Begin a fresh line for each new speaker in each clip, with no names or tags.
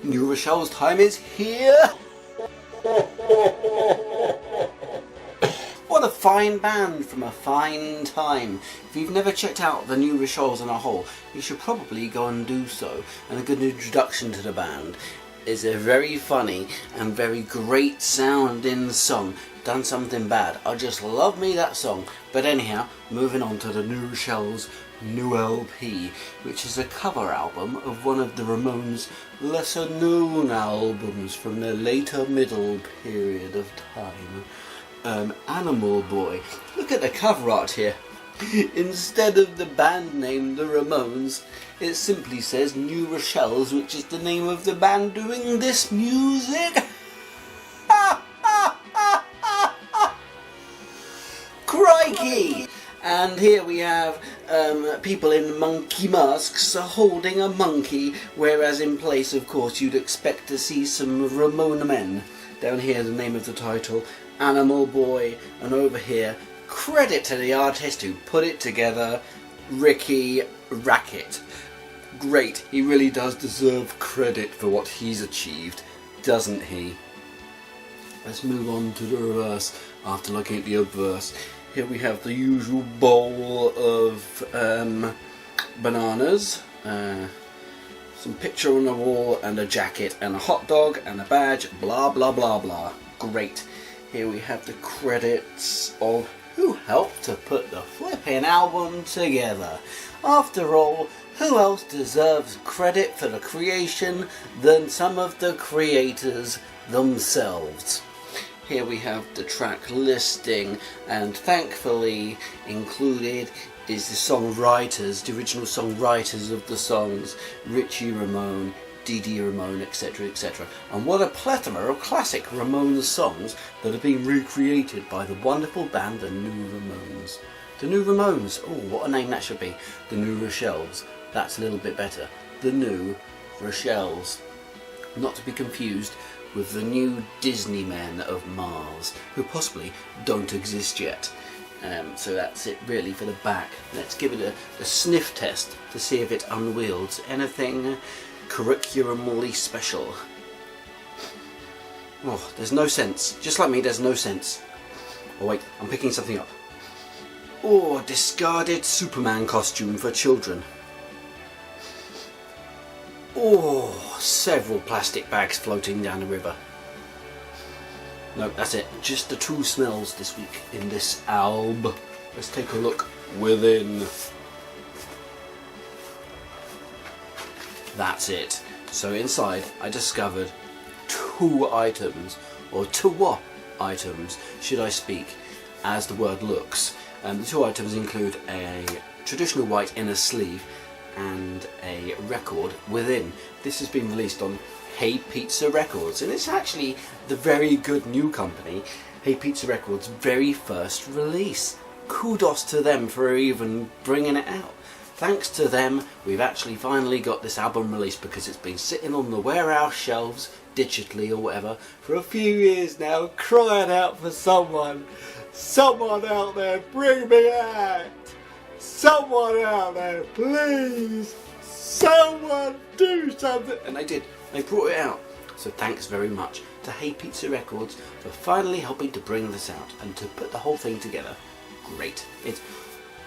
New Rochelle's time is here! What a fine band from a fine time. If you've never checked out the New Rochelles on a whole, you should probably go and do so. And a good introduction to the band is a very funny and very great sounding song. Done Something Bad. I just love me that song. But anyhow, moving on to the New Rochelle's new LP, which is a cover album of one of the Ramones' lesser known albums from their later middle period of time. Animal Boy. Look at the cover art here. Instead of the band name The Ramones, it simply says New Rochelles, which is the name of the band doing this music. Crikey! And here we have people in monkey masks holding a monkey, whereas in place, of course, you'd expect to see some Ramona men. Down here, the name of the title, Animal Boy, and over here, credit to the artist who put it together, Ricky Rackett. Great, he really does deserve credit for what he's achieved, doesn't he? Let's move on to the reverse after looking at the obverse. Here we have the usual bowl of bananas, some picture on the wall and a jacket and a hot dog and a badge, blah blah blah blah. Great. Here we have the credits of who helped to put the flipping album together. After all, who else deserves credit for the creation than some of the creators themselves? Here we have the track listing, and thankfully included is the songwriters, the original songwriters of the songs, Richie Ramone, Dee Dee Ramone, etc, etc. And what a plethora of classic Ramones songs that have been recreated by the wonderful band The New Ramones. The New Ramones, oh what a name that should be. The New Rochelles, that's a little bit better. The New Rochelles. Not to be confused with the new Disney men of Mars, who possibly don't exist yet. So that's it really for the back. Let's give it a sniff test to see if it unwields anything curriculumally special. Oh, there's no sense. Just like me, there's no sense. Oh wait, I'm picking something up. Oh, discarded Superman costume for children. Oh, several plastic bags floating down the river. No, that's it. Just the two smells this week in this album. Let's take a look within. That's it. So inside I discovered two items, or two items, should I speak, as the word looks. The two items include a traditional white inner sleeve and a record within. This has been released on Hey Pizza Records, and it's actually the very good new company, Hey Pizza Records' very first release. Kudos to them for even bringing it out. Thanks to them, we've actually finally got this album released, because it's been sitting on the warehouse shelves, digitally or whatever, for a few years now, crying out for someone. Someone out there, bring me out! Someone out there, please! Someone do something! And they did. They brought it out. So thanks very much to Hey Pizza Records for finally helping to bring this out and to put the whole thing together. Great. It's...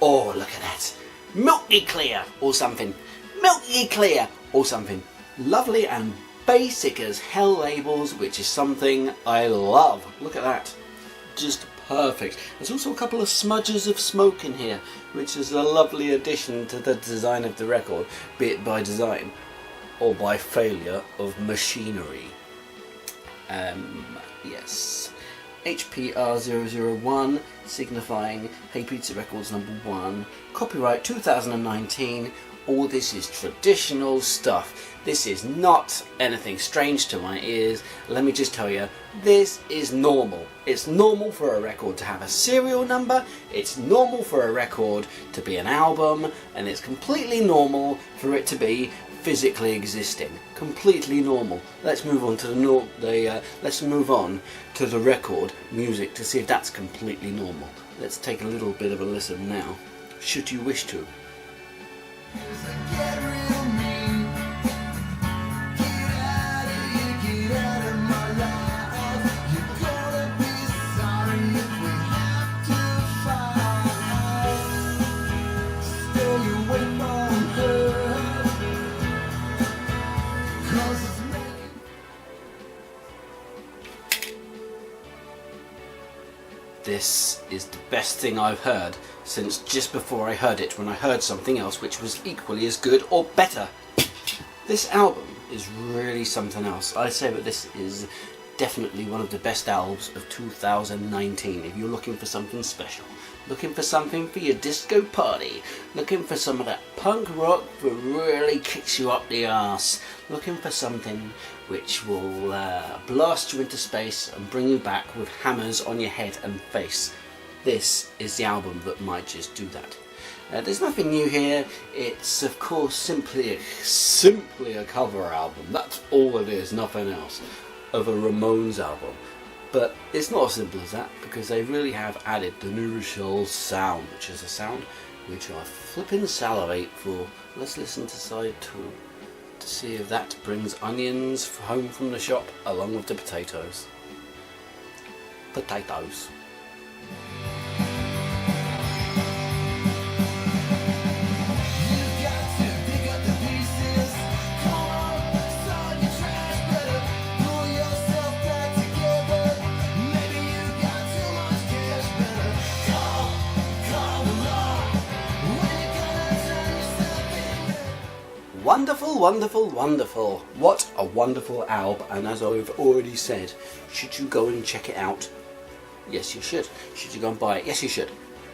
oh, look at that. Milky clear or something. Milky clear or something. Lovely and basic as hell labels, which is something I love. Look at that. Just perfect. There's also a couple of smudges of smoke in here, which is a lovely addition to the design of the record, be it by design or by failure of machinery. Yes. HPR001, signifying Hey Pizza Records #1, copyright 2019. All this is traditional stuff. This is not anything strange to my ears. Let me just tell you, this is normal. It's normal for a record to have a serial number, it's normal for a record to be an album, and it's completely normal for it to be physically existing. Completely normal. Let's move on to the record music to see if that's completely normal. Let's take a little bit of a listen now, should you wish to. this is the best thing I've heard since just before I heard it, when I heard something else which was equally as good or better. This album is really something else. I say that this is definitely one of the best albums of 2019. If you're looking for something special, looking for something for your disco party, looking for some of that punk rock that really kicks you up the arse, looking for something which will blast you into space and bring you back with hammers on your head and face, this is the album that might just do that. There's nothing new here. It's of course simply a cover album. That's all it is, nothing else, of a Ramones album. But it's not as simple as that, because they really have added the New Rochelles sound, which is a sound which I flippin' salivate for. Let's listen to side 2 to see if that brings onions home from the shop along with the potatoes. Potatoes. Wonderful, wonderful, wonderful. What a wonderful album. And as I've already said, should you go and check it out? Yes, you should. Should you go and buy it? Yes, you should.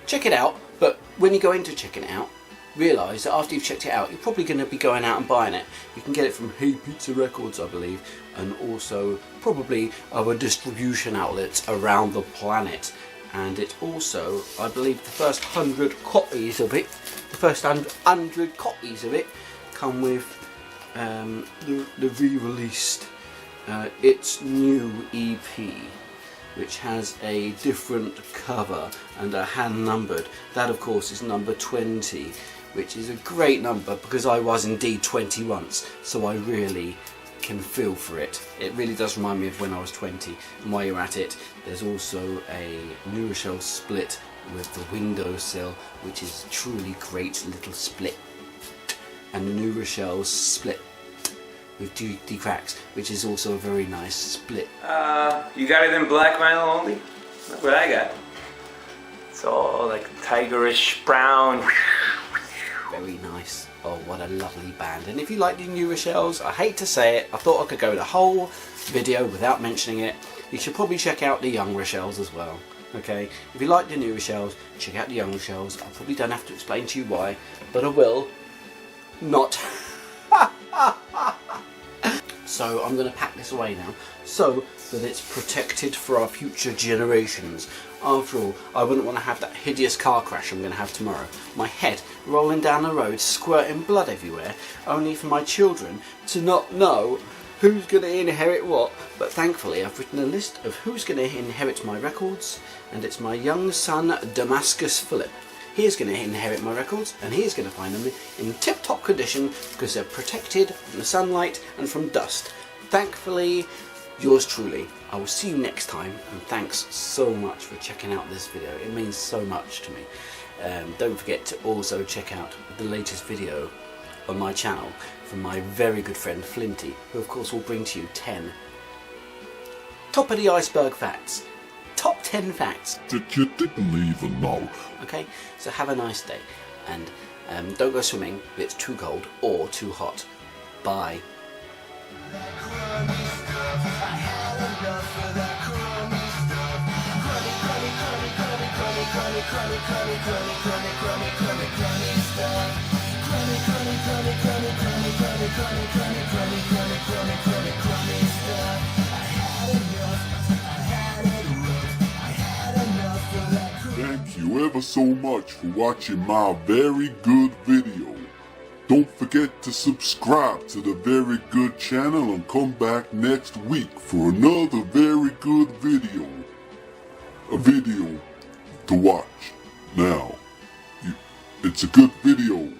Check it out, but when you go into checking it out, realise that after you've checked it out, you're probably going to be going out and buying it. You can get it from Hey Pizza Records, I believe, and also probably other distribution outlets around the planet. And it also, I believe, the first 100 copies of it, come with the re-released its new EP, which has a different cover and a hand numbered. That of course is number 20, which is a great number because I was indeed 20 once, so I really can feel for it. It really does remind me of when I was 20. And while you're at it, there's also a New Rochelle split with the windowsill, which is a truly great little split. And the New Rochelle split with D cracks, which is also a very nice split.
You got it in black vinyl only? That's what I got. It's all like tigerish brown.
Very nice. Oh, what a lovely band. And if you like the New Rochelles, I hate to say it, I thought I could go the whole video without mentioning it. You should probably check out the Young Rochelles as well. Okay, if you like the New Rochelles, check out the Young Rochelles. I probably don't have to explain to you why, but I will. Not. So I'm going to pack this away now so that it's protected for our future generations. After all, I wouldn't want to have that hideous car crash I'm going to have tomorrow. My head rolling down the road, squirting blood everywhere, only for my children to not know who's going to inherit what. But thankfully I've written a list of who's going to inherit my records, and it's my young son Damascus Philip. He is going to inherit my records, and he is going to find them in tip-top condition because they're protected from the sunlight and from dust. Thankfully, yours truly. I will see you next time, and thanks so much for checking out this video. It means so much to me. Don't forget to also check out the latest video on my channel from my very good friend Flinty, who of course will bring to you 10 top of the iceberg facts. Top 10 facts
that you didn't even know.
Okay, so have a nice day, and don't go swimming if it's too cold or too hot. Bye.
Thank you ever so much for watching my very good video. Don't forget to subscribe to the Very Good channel and come back next week for another very good video. A video to watch. Now, it's a good video.